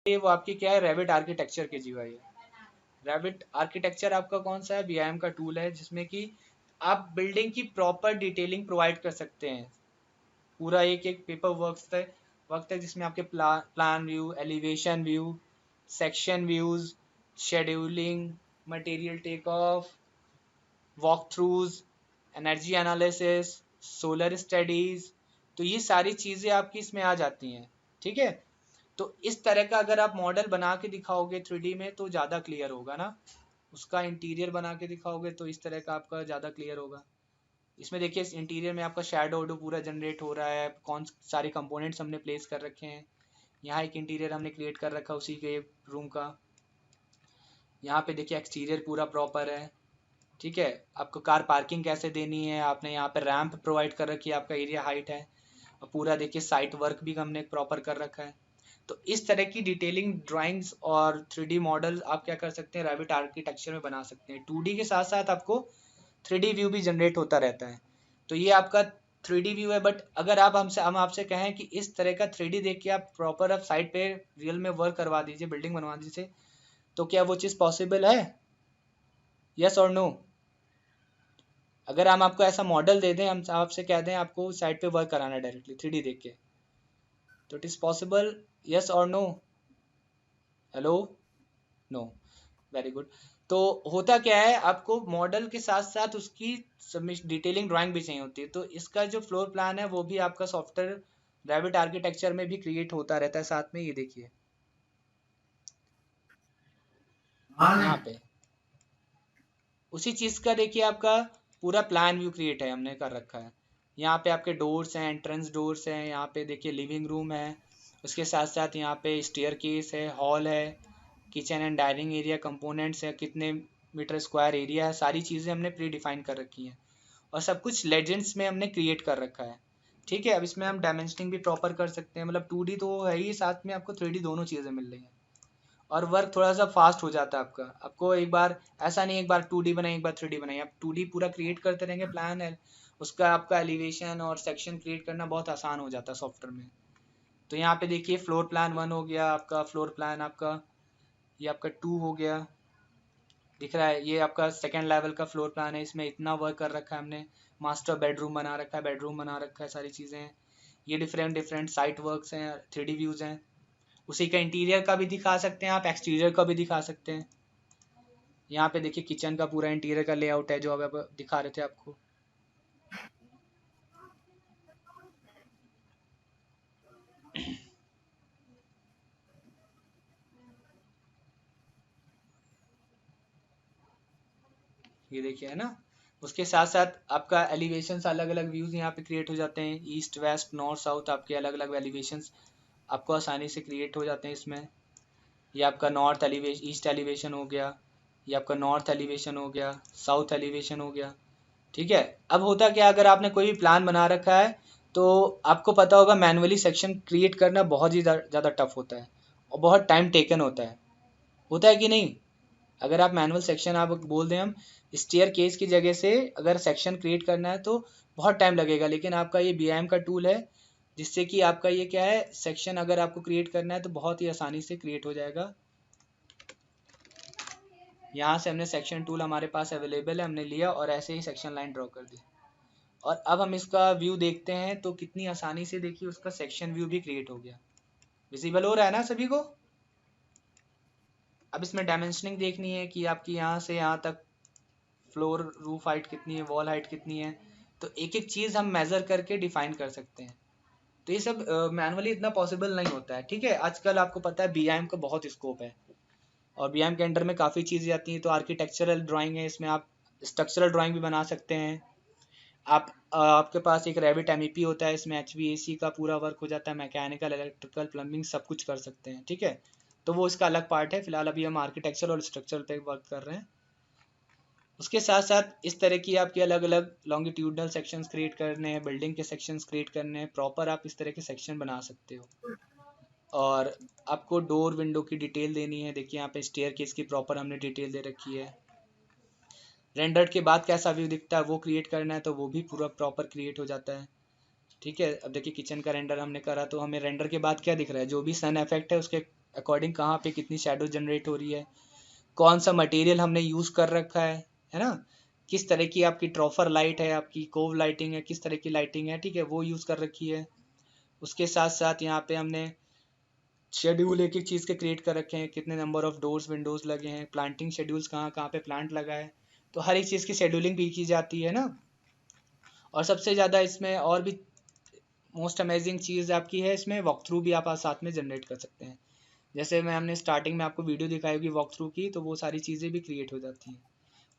ये वो आपकी क्या है, रेविट आर्किटेक्चर की जीवाई है। रेविट आर्किटेक्चर आपका कौन सा है, बीआईएम का टूल है जिसमें कि आप बिल्डिंग की प्रॉपर डिटेलिंग प्रोवाइड कर सकते हैं। पूरा एक एक पेपर वक्त है जिसमें आपके plan view, elevation view, section views, scheduling, material take off, walk throughs, energy analysis, solar studies, तो ये सारी चीज़ें आपकी इसमें आ जाती हैं। ठीक है, तो इस तरह का अगर आप मॉडल बना के दिखाओगे 3D में तो ज़्यादा क्लियर होगा ना। उसका इंटीरियर बना के दिखाओगे तो इस तरह का आपका ज़्यादा क्लियर होगा। इसमें देखिए इस इंटीरियर में आपका शैडो वोडो पूरा जनरेट हो रहा है, कौन सारे कंपोनेंट्स हमने प्लेस कर रखे हैं। यहाँ एक इंटीरियर हमने क्रिएट कर रखा है उसी के रूम का। यहाँ पे देखिए एक्सटीरियर पूरा प्रॉपर है। ठीक है, आपको कार पार्किंग कैसे देनी है, आपने यहाँ पे रैंप प्रोवाइड कर रखी है, आपका एरिया हाइट है, और पूरा देखिए साइट वर्क भी हमने प्रॉपर कर रखा है। तो इस तरह की डिटेलिंग ड्राइंग्स और 3D मॉडल आप क्या कर सकते हैं, रैबिट आर्किटेक्चर में बना सकते हैं। 2D के साथ साथ आपको 3D व्यू भी जनरेट होता रहता है। तो ये आपका 3D व्यू है, बट अगर हम आपसे कहें कि इस तरह का 3D देख के आप प्रॉपर आप साइट पे रियल में वर्क करवा दीजिए, बिल्डिंग बनवा दीजिए, तो क्या वो चीज़ पॉसिबल है? यस और नो? अगर हम आपको ऐसा मॉडल दे दें, हम आपसे कह दें आपको साइट पे वर्क कराना है डायरेक्टली 3D देख के, तो इट इज़ पॉसिबल? यस और no? Hello? No. Very good. तो होता क्या है, आपको मॉडल के साथ साथ उसकी डिटेलिंग ड्राइंग भी चाहिए होती है। तो इसका जो फ्लोर प्लान है वो भी आपका सॉफ्टवेयर रैबिट आर्किटेक्चर में भी क्रिएट होता रहता है साथ में। ये देखिए यहाँ पे उसी चीज़ का देखिए आपका पूरा प्लान व्यू क्रिएट है, हमने कर रखा है। यहाँ पे आपके डोर्स हैं, एंट्रेंस डोर्स हैं, यहाँ पे देखिए लिविंग रूम है, उसके साथ साथ यहाँ पे स्टेयर केस है, हॉल है, kitchen and dining area components है, कितने मीटर स्क्वायर एरिया है, सारी चीज़ें हमने प्री डिफाइन कर रखी हैं। और सब कुछ लेजेंड्स में हमने क्रिएट कर रखा है। ठीक है, अब इसमें हम डायमेंशनिंग भी प्रॉपर कर सकते हैं, मतलब 2D तो है ही, साथ में आपको 3D दोनों चीज़ें मिल रही हैं। और वर्क थोड़ा सा फास्ट हो जाता है आपका। आपको एक बार ऐसा नहीं एक बार 2D बनाई एक बार 3D बनाई, आप 2D पूरा क्रिएट करते रहेंगे प्लान है, उसका आपका एलिवेशन और सेक्शन क्रिएट करना बहुत आसान हो जाता है सॉफ्टवेयर में। तो यहाँ पे देखिए फ्लोर प्लान 1 हो गया आपका, फ्लोर प्लान आपका ये आपका 2 हो गया, दिख रहा है। ये आपका सेकेंड लेवल का फ्लोर प्लान है, इसमें इतना वर्क कर रखा है हमने। मास्टर बेडरूम बना रखा है, बेडरूम बना रखा है, सारी चीज़ें हैं। ये डिफरेंट डिफरेंट साइट वर्क्स हैं, 3D व्यूज़ हैं। उसी का इंटीरियर का भी दिखा सकते हैं आप, एक्सटीरियर का भी दिखा सकते हैं। यहाँ पे देखिए किचन का पूरा इंटीरियर का लेआउट है जो अब दिखा रहे थे आपको। ये देखिए है ना। उसके साथ साथ आपका एलिवेशन अलग अलग व्यूज़ यहाँ पे क्रिएट हो जाते हैं, ईस्ट वेस्ट नॉर्थ साउथ आपके अलग अलग एलिवेशन आपको आसानी से क्रिएट हो जाते हैं इसमें। ये आपका नॉर्थ एलिवेशन, ईस्ट एलिवेशन हो गया, ये आपका नॉर्थ एलिवेशन हो गया, साउथ एलिवेशन हो गया। ठीक है, अब होता क्या, अगर आपने कोई भी प्लान बना रखा है तो आपको पता होगा मैनुअली सेक्शन क्रिएट करना बहुत ही ज़्यादा टफ होता है और बहुत टाइम टेकन होता है कि नहीं? अगर आप मैनुअल सेक्शन आप बोल दें हम स्टेयर केस की जगह से अगर सेक्शन क्रिएट करना है तो बहुत टाइम लगेगा, लेकिन आपका ये बीआईएम का टूल है जिससे कि आपका ये क्या है, सेक्शन अगर आपको क्रिएट करना है तो बहुत ही आसानी से क्रिएट हो जाएगा। यहाँ से हमने सेक्शन टूल हमारे पास अवेलेबल है, हमने लिया और ऐसे ही सेक्शन लाइन ड्रॉ कर दी। और अब हम इसका व्यू देखते हैं तो कितनी आसानी से देखिए उसका सेक्शन व्यू भी क्रिएट हो गया। विजिबल हो रहा है ना सभी को? अब इसमें डायमेंशनिंग देखनी है कि आपकी यहाँ से यहाँ तक फ्लोर रूफ हाइट कितनी है, वॉल हाइट कितनी है, तो एक एक चीज़ हम मेज़र करके डिफाइन कर सकते हैं। तो ये सब मैनुअली इतना पॉसिबल नहीं होता है। ठीक है, आजकल आपको पता है बीआईएम का बहुत स्कोप है और बीआईएम के अंडर में काफ़ी चीज़ें आती हैं। तो आर्किटेक्चरल ड्राइंग है, इसमें आप स्ट्रक्चरल ड्राइंग भी बना सकते हैं। आपके पास एक रैबिट एमईपी होता है, इसमें एचवीएसी का पूरा वर्क हो जाता है, मैकेनिकल इलेक्ट्रिकल प्लम्बिंग सब कुछ कर सकते हैं। ठीक है, तो वो इसका अलग पार्ट है। फिलहाल अभी हम आर्किटेक्चर और स्ट्रक्चर पे वर्क कर रहे हैं। उसके साथ साथ इस तरह की आपकी अलग अलग लॉन्गिट्यूडनल सेक्शंस क्रिएट करने हैं, बिल्डिंग के सेक्शंस क्रिएट करने हैं, प्रॉपर आप इस तरह के सेक्शन बना सकते हो। और आपको डोर विंडो की डिटेल देनी है, देखिए यहाँ पे स्टेयर केस की प्रॉपर हमने डिटेल दे रखी है। रेंडर्ड के बाद कैसा व्यू दिखता है वो क्रिएट करना है तो वो भी पूरा प्रॉपर क्रिएट हो जाता है। ठीक है, अब देखिए किचन का रेंडर हमने करा तो हमें रेंडर के बाद क्या दिख रहा है, जो भी सन इफेक्ट है उसके अकॉर्डिंग कहाँ पे कितनी शेडो जनरेट हो रही है, कौन सा मटेरियल हमने यूज़ कर रखा है ना, किस तरह की आपकी ट्रॉफर लाइट है, आपकी कोव लाइटिंग है, किस तरह की लाइटिंग है, ठीक है, वो यूज़ कर रखी है। उसके साथ साथ यहाँ पे हमने शेड्यूल एक एक चीज़ के क्रिएट कर रखे हैं, कितने नंबर ऑफ डोर्स विंडोज़ लगे हैं, प्लांटिंग शेड्यूल्स कहाँ कहाँ पे प्लांट लगा है, तो हर एक चीज़ की शेड्यूलिंग भी की जाती है ना। और सबसे ज़्यादा इसमें और भी मोस्ट अमेजिंग चीज़ आपकी है, इसमें वॉक थ्रू भी आप साथ में जनरेट कर सकते हैं। जैसे मैं हमने स्टार्टिंग में आपको वीडियो दिखाई होगी वॉक थ्रू की, तो वो सारी चीज़ें भी क्रिएट हो जाती हैं।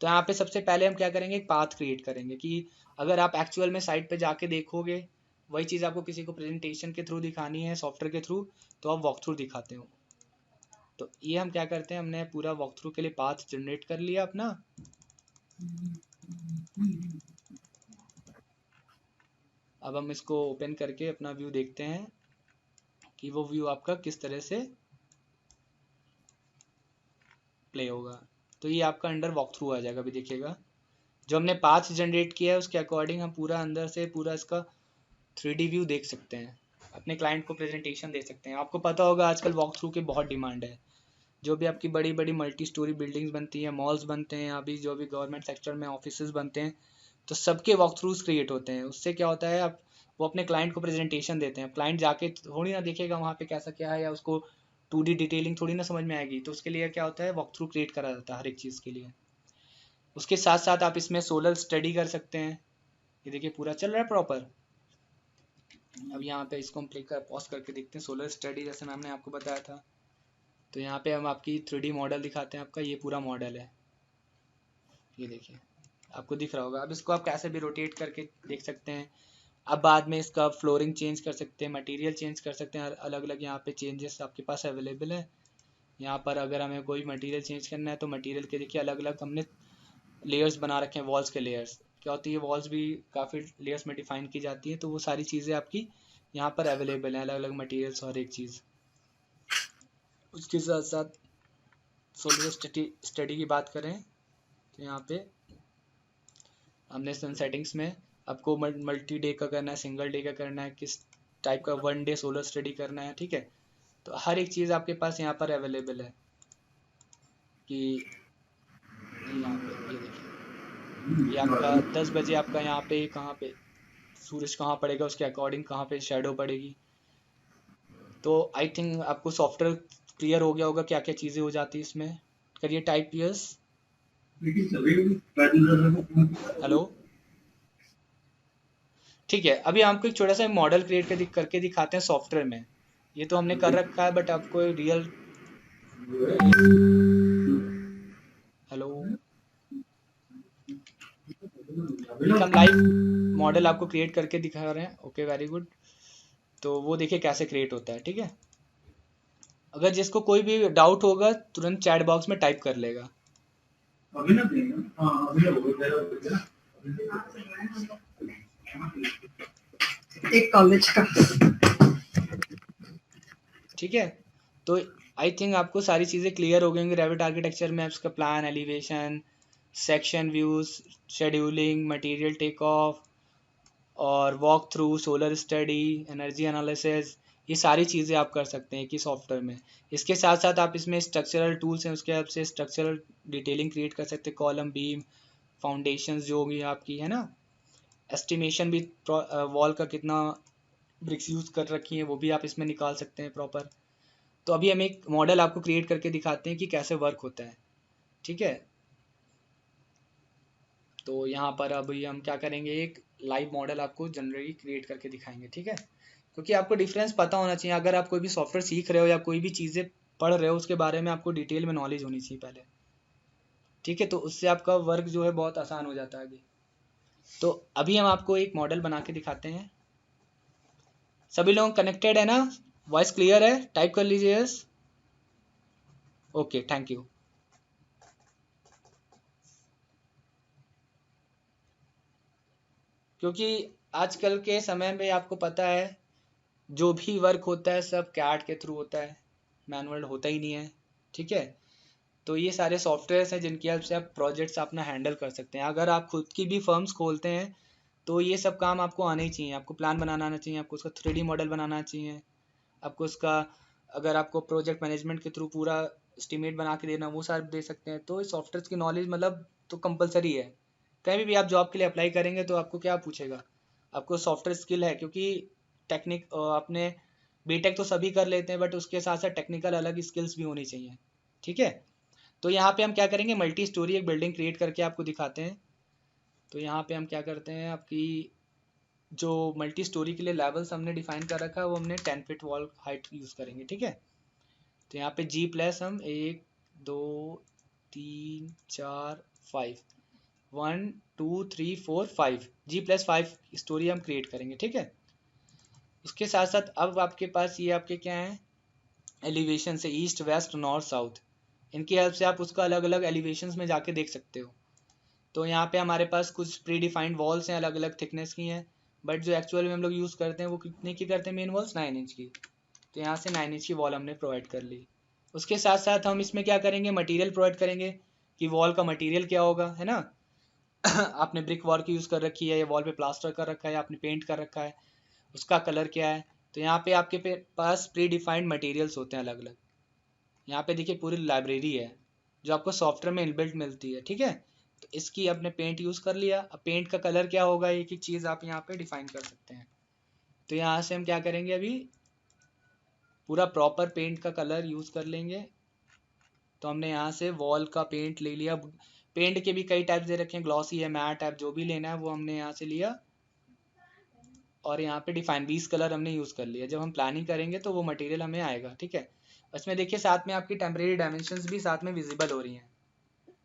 तो यहाँ पे सबसे पहले हम क्या करेंगे, एक पाथ क्रिएट करेंगे कि अगर आप एक्चुअल में साइट पे जाके देखोगे, वही चीज़ आपको किसी को प्रेजेंटेशन के थ्रू दिखानी है सॉफ्टवेयर के थ्रू, तो आप वॉक थ्रू दिखाते हो। तो ये हम क्या करते हैं, हमने पूरा वॉक थ्रू के लिए पाथ जनरेट कर लिया अपना। अब हम इसको ओपन करके अपना व्यू देखते हैं कि वो व्यू आपका किस तरह से प्ले होगा। तो ये आपका अंडर वॉक थ्रू आ जाएगा। अभी देखिएगा जो हमने पाथ जनरेट किया है उसके अकॉर्डिंग हम पूरा अंदर से पूरा इसका 3D व्यू देख सकते हैं, अपने क्लाइंट को प्रेजेंटेशन दे सकते हैं। आपको पता होगा आजकल वॉक थ्रू की बहुत डिमांड है। जो भी आपकी बड़ी बड़ी मल्टी स्टोरी बिल्डिंग्स बनती हैं, मॉल्स बनते हैं, अभी जो भी गवर्नमेंट सेक्टर में ऑफिसेज बनते हैं, तो सबके वॉक थ्रूज क्रिएट होते हैं। उससे क्या होता है, आप वो अपने क्लाइंट को प्रेजेंटेशन देते हैं। क्लाइंट जाके थोड़ी ना देखेगा वहाँ पे कैसा क्या है, या उसको 2D डिटेलिंग थोड़ी ना समझ में आएगी। तो उसके लिए क्या होता है, वॉक थ्रू क्रिएट करा जाता है हर एक चीज़ के लिए। उसके साथ साथ आप इसमें सोलर स्टडी कर सकते हैं। ये देखिए पूरा चल रहा है प्रॉपर। अब यहाँ पे इसको हम क्लिक कर पॉज करके देखते हैं सोलर स्टडी, जैसे मैंने आपको बताया था। तो यहाँ पे हम आपकी 3D मॉडल दिखाते हैं। आपका ये पूरा मॉडल है, ये देखिए आपको दिख रहा होगा। अब इसको आप कैसे भी रोटेट करके देख सकते हैं। अब बाद में इसका फ्लोरिंग चेंज कर सकते हैं, मटेरियल चेंज कर सकते हैं, अलग अलग यहाँ पे चेंजेस आपके पास अवेलेबल है। यहाँ पर अगर हमें कोई मटेरियल चेंज करना है तो मटेरियल के देखिए अलग अलग हमने लेयर्स बना रखे हैं। वॉल्स के लेयर्स क्या होती है, वॉल्स भी काफ़ी लेयर्स में डिफाइन की जाती है। तो वो सारी चीज़ें आपकी यहाँ पर अवेलेबल हैं, अलग अलग मटेरियल्स और एक चीज़। उसके साथ साथ सोलर स्टडी की बात करें तो यहाँ पे हमने सन सेटिंग्स में आपको मल्टी डे का करना है, सिंगल डे का करना है, किस टाइप का 1 डे सोलर स्टडी करना है, ठीक है। तो हर एक चीज़ आपके पास यहाँ पर अवेलेबल है कि यहाँ पे ये देखिए ये आपका 10 बजे आपका यहाँ पे कहाँ पे सूरज कहाँ पड़ेगा उसके अकॉर्डिंग कहाँ पे शेडो पड़ेगी। तो आई थिंक आपको सॉफ्टवेयर क्लियर हो गया होगा क्या क्या चीज़ें हो जाती है इसमें। करिए टाइप यस। हेलो, ठीक है। अभी आपको एक छोटा सा मॉडल क्रिएट करके दिखाते हैं सॉफ्टवेयर में। ये तो हमने कर रखा है बट आपको रियल, हेलो, एक हम लाइव मॉडल आपको क्रिएट करके दिखा रहे हैं। Okay very good. तो वो देखिए कैसे क्रिएट होता है, ठीक है। अगर जिसको कोई भी डाउट होगा तुरंत चैट बॉक्स में टाइप कर लेगा। एक कॉलेज का, ठीक है। तो आई थिंक आपको सारी चीज़ें क्लियर हो गई होंगी। रेविट आर्किटेक्चर में उसका plan, elevation, section views, scheduling, material take off और walk through, solar study, energy analysis, ये सारी चीज़ें आप कर सकते हैं कि सॉफ्टवेयर में। इसके साथ साथ आप इसमें स्ट्रक्चरल टूल्स हैं उसके हेल्प से स्ट्रक्चरल डिटेलिंग क्रिएट कर सकते हैं, कॉलम, बीम, फाउंडेशंस जो होगी आपकी, है ना। एस्टिमेशन भी वॉल का कितना ब्रिक्स यूज़ कर रखी है वो भी आप इसमें निकाल सकते हैं प्रॉपर। तो अभी हम एक मॉडल आपको क्रिएट करके दिखाते हैं कि कैसे वर्क होता है, ठीक है। तो यहाँ पर अभी हम क्या करेंगे, एक लाइव मॉडल आपको जनरली क्रिएट करके दिखाएंगे, ठीक है। क्योंकि आपको डिफरेंस पता होना चाहिए। अगर आप कोई भी सॉफ्टवेयर सीख रहे हो या कोई भी चीज़ें पढ़ रहे हो उसके बारे में आपको डिटेल में नॉलेज होनी चाहिए पहले, ठीक है। तो उससे आपका वर्क जो है बहुत आसान हो जाता है आगे। तो अभी हम आपको एक मॉडल बना के दिखाते हैं। सभी लोग कनेक्टेड है ना, वॉइस क्लियर है, टाइप कर लीजिए यस। Okay thank you. क्योंकि आजकल के समय में आपको पता है जो भी वर्क होता है सब कैट के थ्रू होता है, मैनुअल होता ही नहीं है, ठीक है। तो ये सारे सॉफ्टवेयर्स हैं जिनकी हेल्प से आप प्रोजेक्ट्स अपना हैंडल कर सकते हैं। अगर आप खुद की भी फर्म्स खोलते हैं तो ये सब काम आपको आने ही चाहिए। आपको प्लान बनाना आना चाहिए, आपको उसका 3D मॉडल बनाना चाहिए, आपको उसका अगर आपको प्रोजेक्ट मैनेजमेंट के थ्रू पूरा एस्टिमेट बना के देना, वो सारे दे सकते हैं। तो सॉफ्टवेयर की नॉलेज मतलब तो कंपलसरी है। कहीं भी आप जॉब के लिए अप्लाई करेंगे तो आपको क्या पूछेगा, आपको सॉफ्टवेयर स्किल है, क्योंकि टेक्निक आपने बीटेक तो सभी कर लेते हैं, बट उसके साथ साथ टेक्निकल अलग स्किल्स भी होनी चाहिए। ठीक है, तो यहाँ पे हम क्या करेंगे, मल्टी स्टोरी एक बिल्डिंग क्रिएट करके आपको दिखाते हैं। तो यहाँ पे हम क्या करते हैं, आपकी जो मल्टी स्टोरी के लिए लेवल्स हमने डिफाइन कर रखा है वो हमने 10 फीट वॉल हाइट यूज़ करेंगे। ठीक है, तो यहाँ पे जी प्लस हम 1 2 3 4 5 1 2 3 4 5 जी+5 स्टोरी हम क्रिएट करेंगे। ठीक है, उसके साथ साथ अब आपके पास ये आपके क्या है, एलिवेशन से ईस्ट वेस्ट नॉर्थ साउथ, इनकी हेल्प से आप उसका अलग अलग एलिवेशंस में जाके देख सकते हो। तो यहाँ पे हमारे पास कुछ प्री डिफाइंड वॉल्स हैं, अलग अलग थिकनेस की हैं, बट जो एक्चुअल में हम लोग यूज़ करते हैं वो कितने की करते हैं, मेन वॉल्स 9 इंच की। तो यहाँ से 9 इंच की वॉल हमने प्रोवाइड कर ली। उसके साथ साथ हम इसमें क्या करेंगे, मटेरियल प्रोवाइड करेंगे कि वॉल का मटेरियल क्या होगा, है ना। आपने ब्रिक वॉल की यूज़ कर रखी है, या वॉल पे प्लास्टर कर रखा है, या आपने पेंट कर रखा है, उसका कलर क्या है। तो यहाँ पे आपके पास प्री डिफाइंड मटेरियल्स होते हैं अलग अलग। यहाँ पे देखिए पूरी लाइब्रेरी है जो आपको सॉफ्टवेयर में इनबिल्ट मिलती है। ठीक है, तो इसकी आपने पेंट यूज़ कर लिया। अब पेंट का कलर क्या होगा, एक एक चीज़ आप यहाँ पे डिफाइन कर सकते हैं। तो यहाँ से हम क्या करेंगे, अभी पूरा प्रॉपर पेंट का कलर यूज़ कर लेंगे। तो हमने यहाँ से वॉल का पेंट ले लिया। पेंट के भी कई टाइप्स दे रखे हैं, ग्लॉसी है, मैट है, जो भी लेना है वो हमने यहाँ से लिया। और यहाँ पे डिफाइन 20 कलर हमने यूज़ कर लिया। जब हम प्लानिंग करेंगे तो वो मटेरियल हमें आएगा। ठीक है, इसमें देखिए साथ में आपकी टेम्परेरी डायमेंशंस भी साथ में विजिबल हो रही हैं।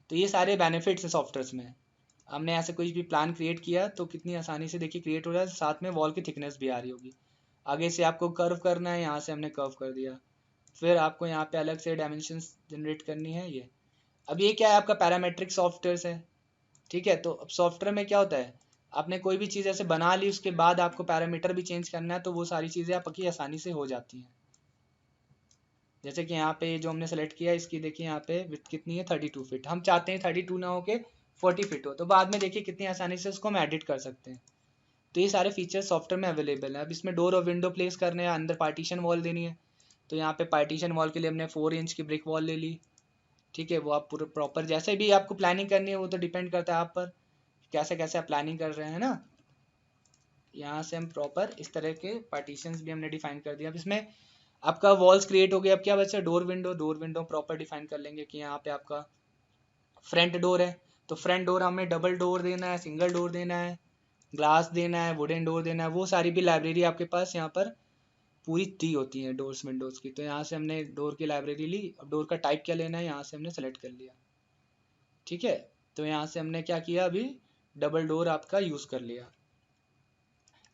तो ये सारे बेनिफिट्स हैं सॉफ्टवेयर में। हमने ऐसे कोई भी प्लान क्रिएट किया तो कितनी आसानी से देखिए क्रिएट हो रहा है, साथ में वॉल की थिकनेस भी आ रही होगी। आगे से आपको कर्व करना है, यहाँ से हमने कर्व कर दिया। फिर आपको यहाँ पे अलग से डायमेंशंस जनरेट करनी है ये। अब ये क्या है, आपका पैरामेट्रिक सॉफ्टवेयर है। ठीक है, तो अब सॉफ्टवेयर में क्या होता है, आपने कोई भी चीज़ ऐसे बना ली, उसके बाद आपको पैरामीटर भी चेंज करना है, तो वो सारी चीज़ें आपकी आसानी से हो जाती हैं। जैसे कि यहाँ पे जो हमने सेलेक्ट किया, इसकी देखिए यहाँ पे विड्थ कितनी है, 32 फीट। हम चाहते हैं 32 ना हो के 40 फीट हो, तो बाद में देखिए कितनी आसानी से उसको हम एडिट कर सकते हैं। तो ये सारे फीचर्स सॉफ्टवेयर में अवेलेबल है। अब इसमें डोर और विंडो प्लेस करने हैं, अंदर पार्टीशन वॉल देनी है। तो यहाँ पे पार्टीशन वॉल के लिए हमने 4 इंच की ब्रिक वॉल ले ली। ठीक है, वो आप पूरा प्रॉपर जैसे भी आपको प्लानिंग करनी है वो तो डिपेंड करता है आप पर, कैसे कैसे आप प्लानिंग कर रहे हैं ना। यहाँ से हम प्रॉपर इस तरह के पार्टीशंस भी हमने डिफाइन कर दिया। अब इसमें आपका वॉल्स क्रिएट हो गया। अब क्या बचा, डोर विंडो प्रॉपर डिफाइन कर लेंगे कि यहाँ पे आपका फ्रंट डोर है, तो फ्रंट डोर हमें डबल डोर देना है, सिंगल डोर देना है, ग्लास देना है, वुडन डोर देना है। वो सारी भी लाइब्रेरी आपके पास यहाँ पर पूरी दी होती है डोर्स विंडोज़ की। तो यहाँ से हमने डोर की लाइब्रेरी ली। अब डोर का टाइप क्या लेना है, यहाँ से हमने सेलेक्ट कर लिया। ठीक है, तो यहाँ से हमने क्या किया, अभी डबल डोर आपका यूज़ कर लिया।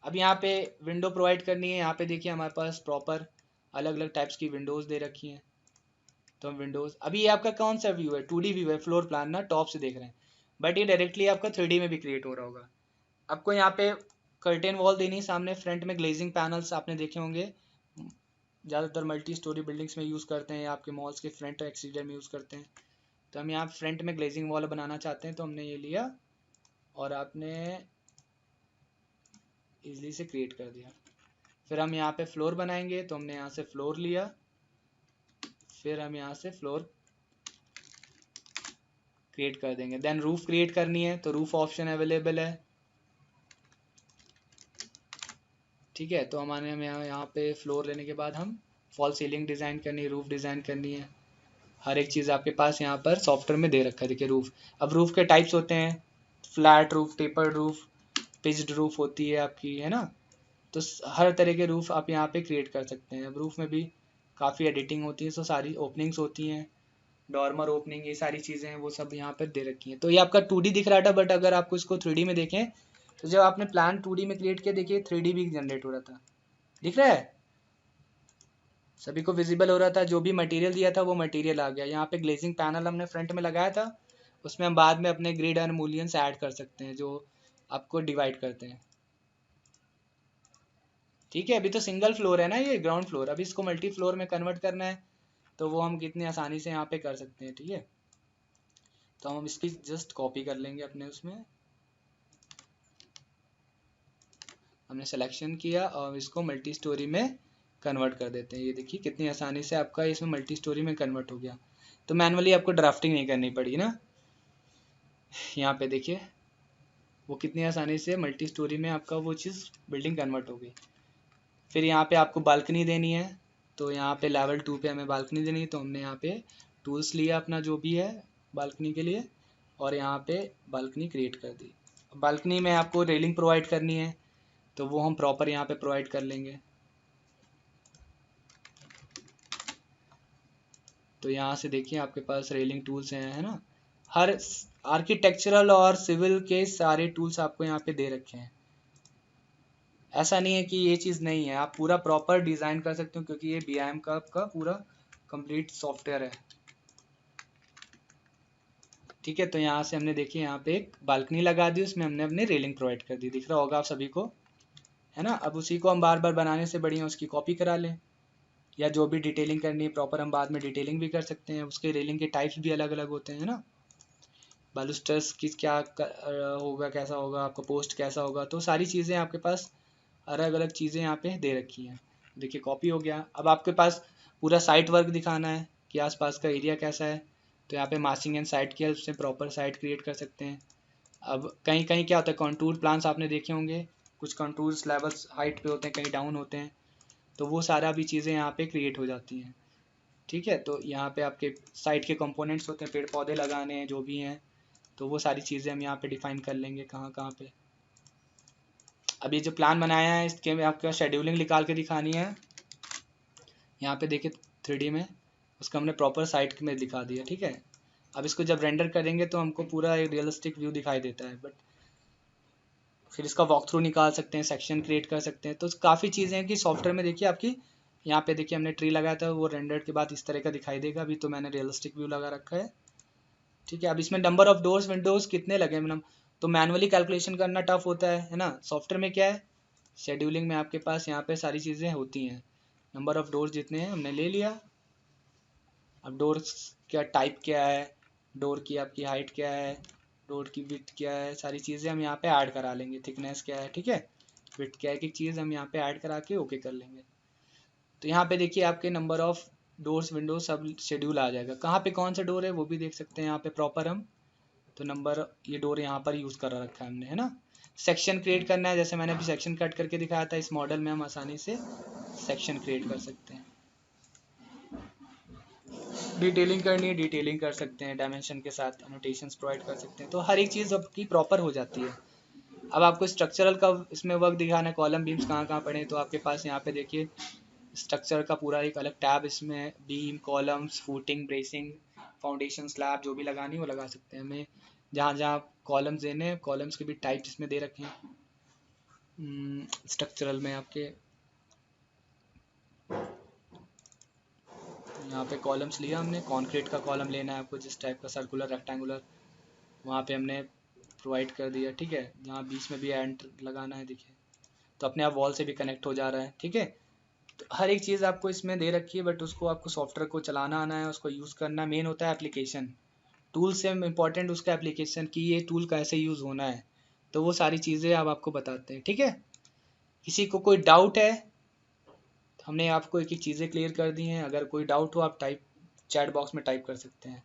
अब यहाँ पे विंडो प्रोवाइड करनी है। यहाँ पे देखिए हमारे पास प्रॉपर अलग अलग टाइप्स की विंडोज़ दे रखी हैं। तो हम विंडोज़, अभी ये आपका कौन सा व्यू है, 2D व्यू है, फ्लोर प्लान ना टॉप से देख रहे हैं, बट ये डायरेक्टली आपका 3D में भी क्रिएट हो रहा होगा। आपको यहाँ पे कर्टेन वॉल देनी है सामने, फ्रंट में ग्लेजिंग पैनल्स आपने देखे होंगे, ज़्यादातर मल्टी स्टोरी बिल्डिंग्स में यूज़ करते हैं, या आपके मॉल्स के फ्रंट और एक्सटीरियर में यूज़ करते हैं। तो हम यहाँ फ्रंट में ग्लेजिंग वॉल बनाना चाहते हैं, तो हमने ये लिया और आपने इजली से क्रिएट कर दिया। फिर हम यहाँ पे फ्लोर बनाएंगे, तो हमने यहाँ से फ्लोर लिया। फिर हम यहाँ से फ्लोर क्रिएट कर देंगे। देन रूफ क्रिएट करनी है, तो रूफ ऑप्शन अवेलेबल है। ठीक है, तो हमारे हम यहाँ पे फ्लोर लेने के बाद हम फॉल सीलिंग डिज़ाइन करनी है, रूफ डिज़ाइन करनी है। हर एक चीज़ आपके पास यहाँ पर सॉफ्टवेयर में दे रखा है। देखिए रूफ, अब रूफ के टाइप्स होते हैं, flat roof, tapered roof, pitched roof होती है आपकी, है ना। तो हर तरह के रूफ आप यहाँ पे क्रिएट कर सकते हैं। अब रूफ में भी काफ़ी एडिटिंग होती है, तो सारी ओपनिंग्स होती हैं, डॉर्मर ओपनिंग, ये सारी चीज़ें हैं, वो सब यहाँ पर दे रखी हैं। तो ये आपका 2D दिख रहा था, बट अगर आपको इसको 3D में देखें, तो जब आपने प्लान 2D में क्रिएट किया, देखिए 3D भी जनरेट हो रहा था, दिख रहा है, सभी को विजिबल हो रहा था। जो भी मटेरियल दिया था वो मटेरियल आ गया। यहाँ पे ग्लेजिंग पैनल हमने फ्रंट में लगाया था, उसमें हम बाद में अपने ग्रिड एंड मूलियंस ऐड कर सकते हैं जो आपको डिवाइड करते हैं। ठीक है, अभी तो सिंगल फ्लोर है ना, ये ग्राउंड फ्लोर। अभी इसको मल्टी फ्लोर में कन्वर्ट करना है, तो वो हम कितनी आसानी से यहाँ पे कर सकते हैं। ठीक है, तो हम इसकी जस्ट कॉपी कर लेंगे अपने उसमें। हमने सिलेक्शन किया और इसको मल्टी स्टोरी में कन्वर्ट कर देते हैं। ये देखिए कितनी आसानी से आपका इसमें मल्टी स्टोरी में कन्वर्ट हो गया। तो मैनुअली आपको ड्राफ्टिंग नहीं करनी पड़ी ना। यहाँ पे देखिए वो कितनी आसानी से मल्टी स्टोरी में आपका वो चीज़ बिल्डिंग कन्वर्ट हो गई। फिर यहाँ पे आपको बालकनी देनी है, तो यहाँ पे लेवल 2 पे हमें बालकनी देनी है, तो हमने यहाँ पे टूल्स लिया अपना जो भी है बालकनी के लिए, और यहाँ पे बालकनी क्रिएट कर दी। बालकनी में आपको रेलिंग प्रोवाइड करनी है, तो वो हम प्रॉपर यहाँ पे प्रोवाइड कर लेंगे। तो यहाँ से देखिए आपके पास रेलिंग टूल्स हैं, है ना। हर आर्किटेक्चरल और सिविल के सारे टूल्स आपको यहाँ पे दे रखे हैं। ऐसा नहीं है कि ये चीज़ नहीं है, आप पूरा प्रॉपर डिज़ाइन कर सकते हो, क्योंकि ये BIM का आपका पूरा कंप्लीट सॉफ्टवेयर है। ठीक है, तो यहाँ से हमने देखिए यहाँ पे एक बालकनी लगा दी, उसमें हमने अपनी रेलिंग प्रोवाइड कर दी, दिख रहा होगा आप सभी को, है ना। अब उसी को हम बार बार बनाने से बढ़िया उसकी कॉपी करा लें, या जो भी डिटेलिंग करनी है प्रॉपर हम बाद में डिटेलिंग भी कर सकते हैं। उसके रेलिंग के टाइप्स भी अलग अलग होते हैं ना, बालूस्टर्स की क्या होगा, कैसा होगा आपका, पोस्ट कैसा होगा, तो सारी चीज़ें आपके पास अलग अलग चीज़ें यहाँ पे दे रखी हैं। देखिए कॉपी हो गया। अब आपके पास पूरा साइट वर्क दिखाना है कि आसपास का एरिया कैसा है, तो यहाँ पे मासिंग एंड साइट की हेल्प से प्रॉपर साइट क्रिएट कर सकते हैं। अब कहीं कहीं क्या होता है, कंटूर प्लान्स आपने देखे होंगे, कुछ कंटूर्स लेवल्स हाइट पे होते हैं, कहीं डाउन होते हैं, तो वो सारा भी चीज़ें यहाँ पे क्रिएट हो जाती हैं। ठीक है, तो यहाँ पे आपके साइट के कंपोनेंट्स होते हैं, पेड़ पौधे लगाने हैं जो भी हैं, तो वो सारी चीज़ें हम यहाँ पे डिफाइन कर लेंगे कहाँ कहाँ पे। अब ये जो प्लान बनाया है इसके में आपका शेड्यूलिंग निकाल के दिखानी है। यहाँ पे देखिए 3D में उसका हमने प्रॉपर साइट में दिखा दिया। ठीक है, अब इसको जब रेंडर करेंगे तो हमको पूरा एक रियलिस्टिक व्यू दिखाई देता है, बट फिर इसका वॉक थ्रू निकाल सकते हैं, सेक्शन क्रिएट कर सकते हैं, तो काफ़ी चीज़ें हैं कि सॉफ्टवेयर में देखिए आपकी। यहाँ पे देखिए हमने ट्री लगाया था, वो रेंडर के बाद इस तरह का दिखाई देगा। अभी तो मैंने रियलिस्टिक व्यू लगा रखा है। ठीक है, अब इसमें नंबर ऑफ डोर्स विंडोज़ कितने लगे मैडम, तो मैनुअली कैलकुलेशन करना टफ होता है ना। सॉफ्टवेयर में क्या है, शेड्यूलिंग में आपके पास यहाँ पे सारी चीज़ें होती हैं। नंबर ऑफ डोर्स जितने हैं हमने ले लिया। अब डोर्स क्या टाइप क्या है, डोर की आपकी हाइट क्या है, डोर की विड्थ क्या है, सारी चीज़ें हम यहाँ पे ऐड करा लेंगे। थिकनेस क्या है, ठीक है, विड्थ क्या है, एक चीज़ हम यहाँ पे ऐड करा के ओके कर लेंगे। तो यहाँ पे देखिए आपके नंबर ऑफ डोर्स विंडोज सब शेड्यूल आ जाएगा। कहाँ पे कौन सा डोर है वो भी देख सकते हैं यहाँ पे प्रॉपर हम। तो नंबर, ये डोर यहाँ पर यूज़ कर रखा है हमने, है ना। सेक्शन क्रिएट करना है, जैसे मैंने अभी सेक्शन कट करके दिखाया था, इस मॉडल में हम आसानी से सेक्शन क्रिएट कर सकते हैं। डिटेलिंग करनी है, डिटेलिंग कर सकते हैं, डायमेंशन के साथ एनोटेशंस प्रोवाइड कर सकते हैं, तो हर एक चीज़ आपकी प्रॉपर हो जाती है। अब आपको स्ट्रक्चरल का इसमें वर्क दिखाना है, कॉलम बीम्स कहाँ कहाँ पड़े, तो आपके पास यहाँ पे देखिए स्ट्रक्चर का पूरा एक अलग टैब, इसमें beam, columns, footing, bracing, foundation, slab जो भी लगानी है वो लगा सकते हैं। हमें जहाँ जहाँ कॉलम्स देने हैं, कॉलम्स के भी टाइप इसमें दे रखे हैं स्ट्रक्चरल में आपके। यहाँ पे कॉलम्स लिया हमने, कॉन्क्रीट का कॉलम लेना है आपको, जिस टाइप का, सर्कुलर, रेक्टेंगुलर, वहाँ पे हमने प्रोवाइड कर दिया। ठीक है, जहाँ बीच में भी एंड लगाना है देखिए, तो अपने आप वॉल से भी कनेक्ट हो जा रहा है। ठीक है, तो हर एक चीज़ आपको इसमें दे रखी है, बट उसको आपको सॉफ्टवेयर को चलाना आना है, उसको यूज़ करना। मेन होता है एप्लीकेशन, टूल से इम्पॉर्टेंट उसका एप्लीकेशन, कि ये टूल कैसे यूज़ होना है, तो वो सारी चीज़ें आप आपको बताते हैं। ठीक है, किसी को कोई डाउट है, तो हमने आपको एक एक चीज़ें क्लियर कर दी हैं। अगर कोई डाउट हो आप टाइप चैट बॉक्स में टाइप कर सकते हैं।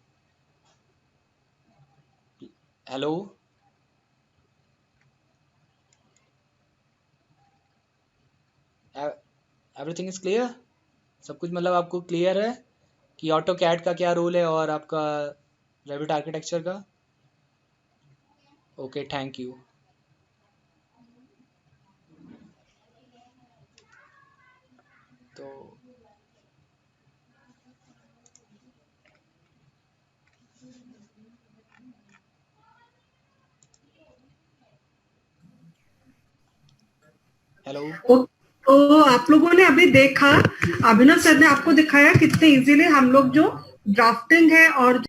हेलो, एवरीथिंग इज क्लियर, सब कुछ मतलब आपको क्लियर है कि ऑटो कैड का क्या रोल है और आपका रेविट आर्किटेक्चर का। Okay, thank you. तो हेलो, तो आप लोगों ने अभी देखा, अभिनव सर ने आपको दिखाया कितने इजीली हम लोग जो ड्राफ्टिंग है और